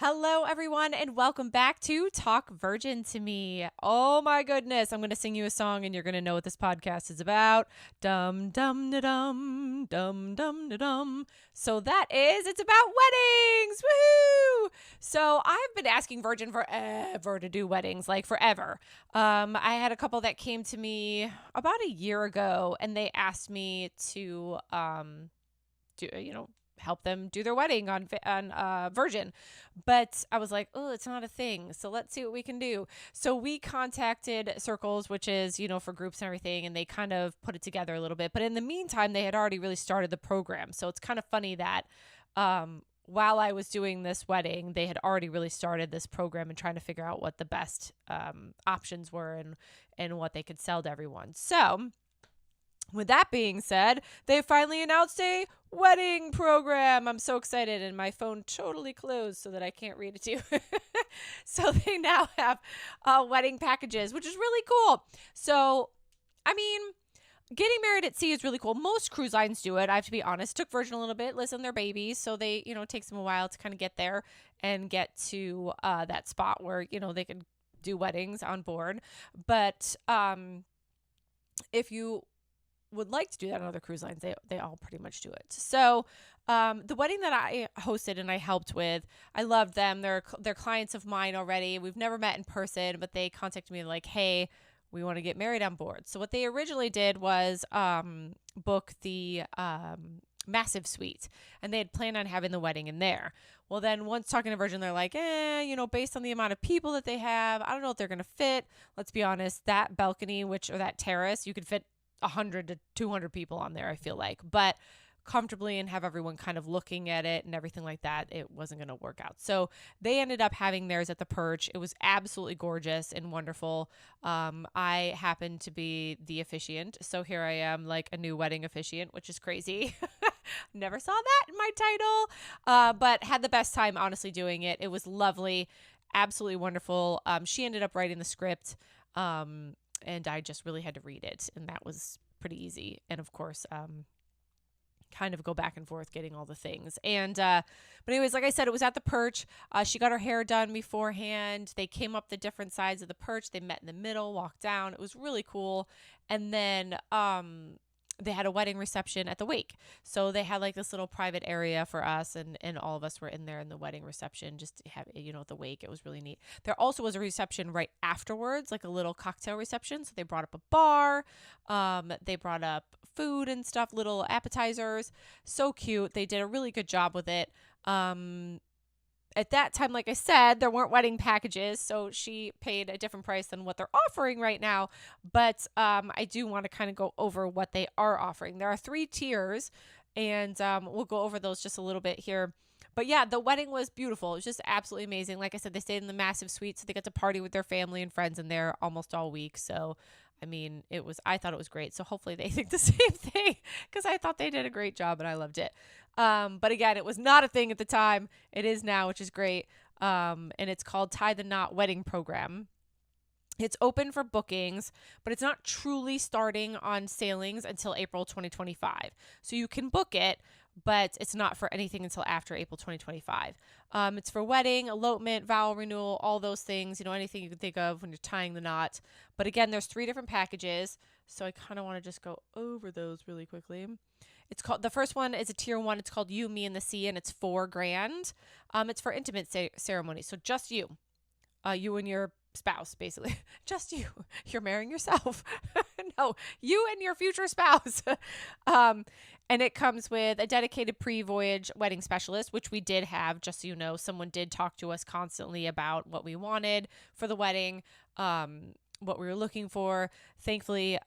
Hello, everyone, and welcome back to Talk Virgin to Me. Oh my goodness, I'm going to sing you a song, and you're going to know what this podcast is about. Dum dum da dum, dum dum da dum. So it's about weddings. Woohoo! So I've been asking Virgin forever to do weddings, like forever. I had a couple that came to me about a year ago, and they asked me to do help them do their wedding on Virgin. But I was like, oh, it's not a thing. So let's see what we can do. So we contacted Circles, which is, for groups and everything, and they kind of put it together a little bit. But in the meantime, they had already really started the program. So it's kind of funny that while I was doing this wedding, they had already really started this program and trying to figure out what the best options were and what they could sell to everyone. So with that being said, they finally announced a wedding program. I'm so excited, and my phone totally closed so that I can't read it to you. So they now have wedding packages, which is really cool. So, getting married at sea is really cool. Most cruise lines do it. I have to be honest. It took Virgin a little bit. Listen, they're babies, so they, it takes them a while to kind of get there and get to that spot where, they can do weddings on board. But if you would like to do that on other cruise lines, they all pretty much do it. So the wedding that I hosted and I helped with, I loved them. They're clients of mine already. We've never met in person, but they contacted me like, hey, we want to get married on board. So what they originally did was book the massive suite, and they had planned on having the wedding in there. Well, then once talking to Virgin, they're like, based on the amount of people that they have, I don't know if they're going to fit. Let's be honest, that balcony, or that terrace, you could fit 100 to 200 people on there, I feel like, but comfortably and have everyone kind of looking at it and everything like that, it wasn't going to work out. So they ended up having theirs at the Perch. It was absolutely gorgeous and wonderful. I happened to be the officiant, so here I am, like a new wedding officiant, which is crazy. Never saw that in my title, but had the best time, honestly, doing it. It was lovely, absolutely wonderful. She ended up writing the script, and I just really had to read it, and that was pretty easy. And of course, kind of go back and forth getting all the things. And but anyways, like I said, it was at the Perch. She got her hair done beforehand. They came up the different sides of the Perch. They met in the middle, walked down. It was really cool. And then they had a wedding reception at the wake. So they had like this little private area for us, and all of us were in there in the wedding reception, just to have, at the wake. It was really neat. There also was a reception right afterwards, like a little cocktail reception. So they brought up a bar. They brought up food and stuff, little appetizers. So cute. They did a really good job with it. At that time, like I said, there weren't wedding packages, so she paid a different price than what they're offering right now. But I do want to kind of go over what they are offering. There are 3 tiers, and we'll go over those just a little bit here. But yeah, the wedding was beautiful. It was just absolutely amazing. Like I said, they stayed in the massive suite, so they got to party with their family and friends in there almost all week. So I thought it was great. So hopefully they think the same thing, because I thought they did a great job and I loved it. But again, it was not a thing at the time. It is now, which is great. And it's called Tie the Knot Wedding Program. It's open for bookings, but it's not truly starting on sailings until April 2025. So you can book it, but it's not for anything until after April 2025. It's for wedding, elopement, vow renewal, all those things, anything you can think of when you're tying the knot. But again, there's 3 different packages, so I kind of want to just go over those really quickly. It's called, the first one is a tier 1. It's called You, Me, and the Sea, and it's $4,000. It's for intimate ceremony, so just you, you and your spouse, basically. Just you. You're marrying yourself. No, you and your future spouse. And it comes with a dedicated pre-voyage wedding specialist, which we did have, just so you know. Someone did talk to us constantly about what we wanted for the wedding, what we were looking for. Thankfully,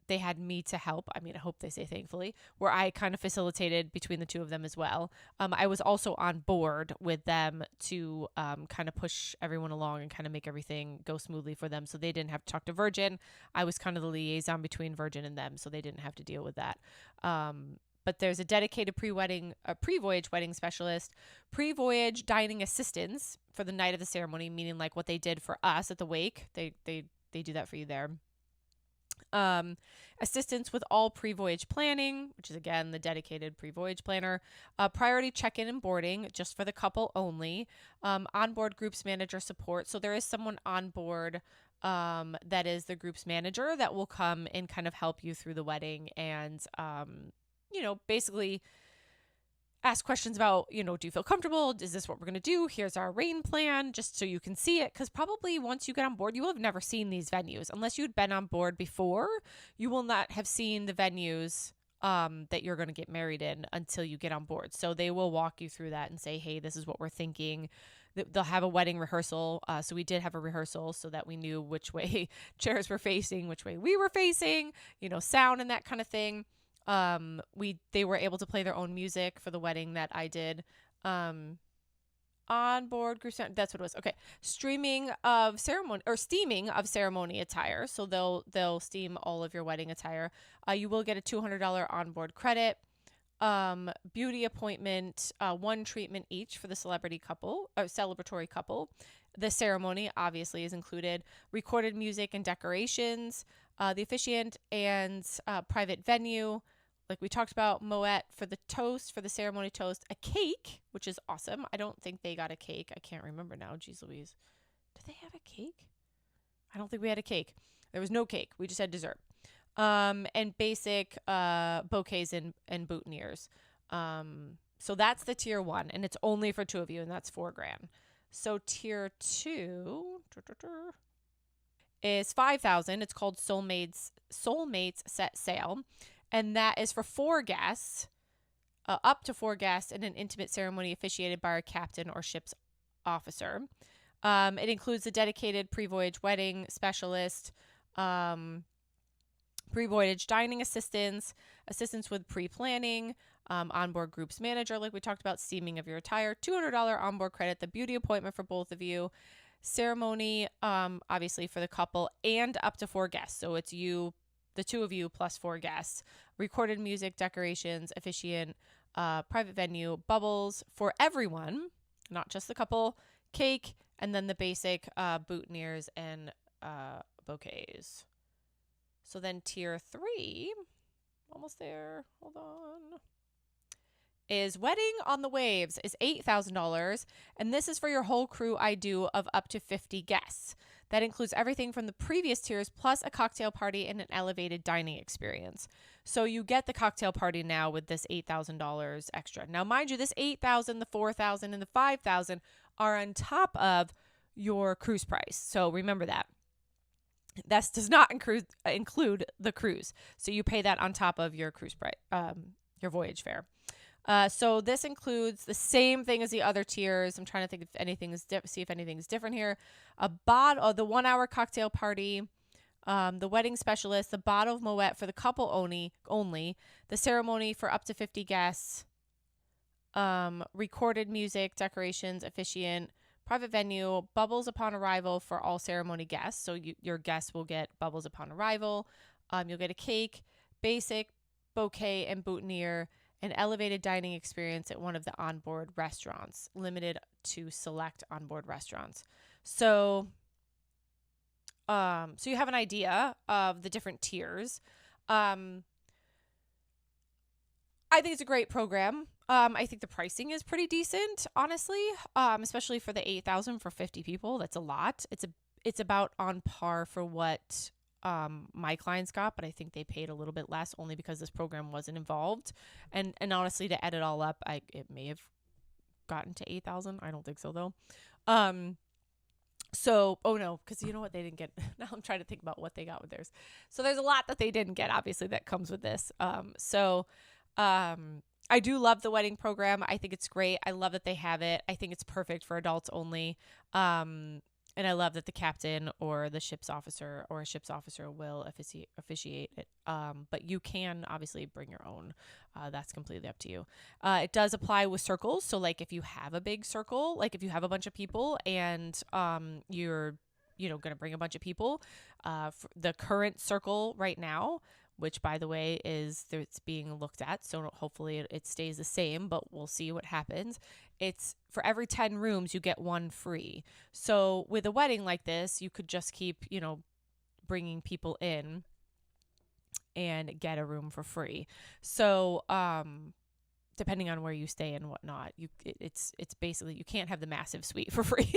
they had me to help. I hope they say thankfully, where I kind of facilitated between the two of them as well. I was also on board with them to kind of push everyone along and kind of make everything go smoothly for them, so they didn't have to talk to Virgin. I was kind of the liaison between Virgin and them, so they didn't have to deal with that. But there's a dedicated pre-voyage wedding specialist, pre-voyage dining assistants for the night of the ceremony, meaning like what they did for us at the wake. They do that for you there. Um, assistance with all pre-voyage planning, which is again the dedicated pre-voyage planner. Priority check-in and boarding, just for the couple only. Onboard groups manager support. So there is someone on board that is the group's manager that will come and kind of help you through the wedding and, basically ask questions about, do you feel comfortable? Is this what we're going to do? Here's our rain plan, just so you can see it. Because probably once you get on board, you will have never seen these venues. Unless you'd been on board before, you will not have seen the venues that you're going to get married in until you get on board. So they will walk you through that and say, hey, this is what we're thinking. They'll have a wedding rehearsal. So we did have a rehearsal so that we knew which way chairs were facing, which way we were facing, sound and that kind of thing. They were able to play their own music for the wedding that I did. On board group, that's what it was. Okay, steaming of ceremony attire. So they'll steam all of your wedding attire. You will get a $200 onboard credit. Beauty appointment, one treatment each for the celebratory couple. The ceremony obviously is included. Recorded music and decorations. The officiant and private venue. Like we talked about, Moet for the toast, for the ceremony toast, a cake, which is awesome. I don't think they got a cake. I can't remember now. Jeez Louise. Did they have a cake? I don't think we had a cake. There was no cake. We just had dessert. And basic bouquets and boutonnieres. So that's the tier 1, and it's only for 2 of you, and that's $4,000. So tier 2 is $5,000. It's called Soulmates Set Sail. And that is for 4 guests, up to 4 guests, in an intimate ceremony officiated by our captain or ship's officer. It includes a dedicated pre-voyage wedding specialist, pre-voyage dining assistance with pre-planning, onboard groups manager, like we talked about, steaming of your attire, $200 onboard credit, the beauty appointment for both of you, ceremony, obviously for the couple, and up to 4 guests. So it's you, the 2 of you plus 4 guests, recorded music, decorations, officiant, private venue, bubbles for everyone, not just the couple, cake, and then the basic boutonnieres and bouquets. So then tier 3, almost there, hold on, is wedding on the waves is $8,000, and this is for your whole crew I do of up to 50 guests. That includes everything from the previous tiers plus a cocktail party and an elevated dining experience. So you get the cocktail party now with this $8,000 extra. Now, mind you, this $8,000, the $4,000, and the $5,000 are on top of your cruise price. So remember that. This does not include the cruise. So you pay that on top of your cruise price, your voyage fare. So this includes the same thing as the other tiers. I'm trying to think if anything is see if anything's different here. The 1-hour cocktail party, the wedding specialist, the bottle of Moet for the couple only, the ceremony for up to 50 guests, recorded music, decorations, officiant, private venue, bubbles upon arrival for all ceremony guests. So your guests will get bubbles upon arrival. You'll get a cake, basic, bouquet, and boutonniere, an elevated dining experience at one of the onboard restaurants, limited to select onboard restaurants. So you have an idea of the different tiers. I think it's a great program. I think the pricing is pretty decent, honestly, especially for the $8,000 for 50 people. That's a lot. It's about on par for what my clients got, but I think they paid a little bit less only because this program wasn't involved. And honestly, to add it all up, it may have gotten to 8,000. I don't think so though. Because you know what they didn't get. Now I'm trying to think about what they got with theirs. So there's a lot that they didn't get, obviously, that comes with this. I do love the wedding program. I think it's great. I love that they have it. I think it's perfect for adults only. And I love that the captain or the ship's officer or a ship's officer will officiate it. But you can obviously bring your own. That's completely up to you. It does apply with circles. So like if you have a big circle, like if you have a bunch of people and you're going to bring a bunch of people, for the current circle right now, which by the way it's being looked at, so hopefully it stays the same, but we'll see what happens. It's for every 10 rooms you get 1 free. So with a wedding like this, you could just keep bringing people in and get a room for free. So, depending on where you stay and whatnot, it's basically, you can't have the massive suite for free.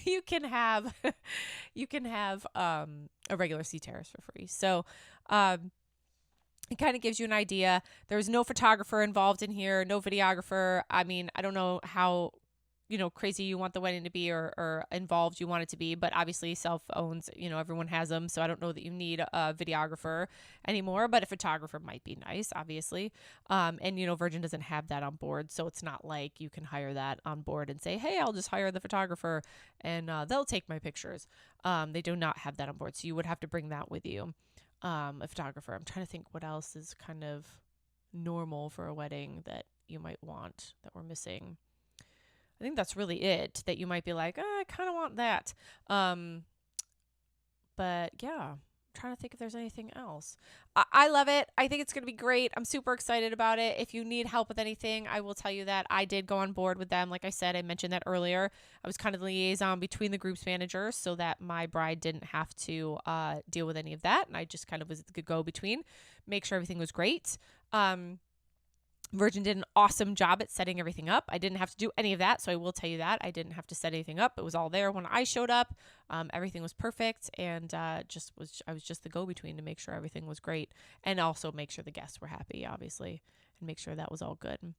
You can have a regular sea terrace for free. So it kind of gives you an idea. There's no photographer involved in here, no videographer. I mean, I don't know how crazy you want the wedding to be or involved you want it to be, but obviously cell phones, everyone has them. So I don't know that you need a videographer anymore, but a photographer might be nice, obviously. And Virgin doesn't have that on board. So it's not like you can hire that on board and say, hey, I'll just hire the photographer and they'll take my pictures. They do not have that on board. So you would have to bring that with you, a photographer. I'm trying to think what else is kind of normal for a wedding that you might want that we're missing. I think that's really it, that you might be like, I kind of want that. But yeah, I'm trying to think if there's anything else. I love it. I think it's going to be great. I'm super excited about it. If you need help with anything, I will tell you that I did go on board with them. Like I said, I mentioned that earlier. I was kind of the liaison between the group's managers so that my bride didn't have to deal with any of that. And I just kind of was the go-between, make sure everything was great. Virgin did an awesome job at setting everything up. I didn't have to do any of that, so I will tell you that. I didn't have to set anything up. It was all there when I showed up. Everything was perfect, and I was just the go-between to make sure everything was great, and also make sure the guests were happy, obviously, and make sure that was all good.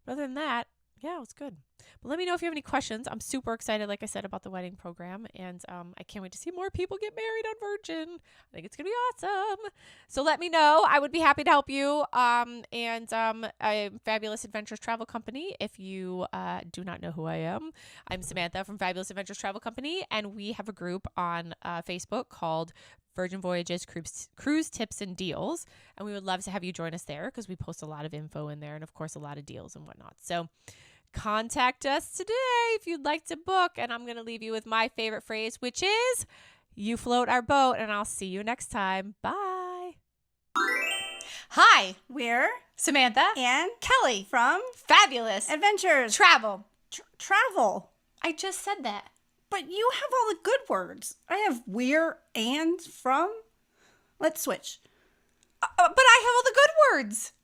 But other than that, yeah, it was good. But let me know if you have any questions. I'm super excited, like I said, about the wedding program, and I can't wait to see more people get married on Virgin. I think it's going to be awesome. So let me know. I would be happy to help you. And Fabulous Adventures Travel Company, if you do not know who I am, I'm Samantha from Fabulous Adventures Travel Company, and we have a group on Facebook called Virgin Voyages Cruise Tips and Deals, and we would love to have you join us there because we post a lot of info in there and, of course, a lot of deals and whatnot. So contact us today if you'd like to book, and I'm going to leave you with my favorite phrase, which is, you float our boat, and I'll see you next time. Bye. Hi, We're Samantha and Kelly from Fabulous Adventures Travel. Travel. I just said that. But you have all the good words. I have we're and from. Let's switch. But I have all the good words.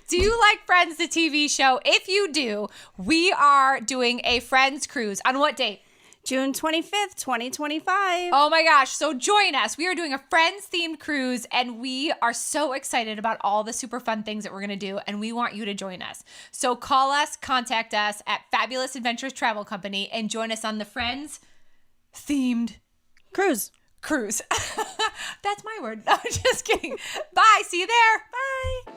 Do you like Friends, the TV show? If you do, we are doing a Friends cruise. On what date? June 25th, 2025. Oh my gosh. So join us. We are doing a Friends-themed cruise, and we are so excited about all the super fun things that we're going to do, and we want you to join us. So call us, contact us at Fabulous Adventures Travel Company, and join us on the Friends-themed Cruise. cruise. That's my word. No, just kidding. Bye. See you there. Bye.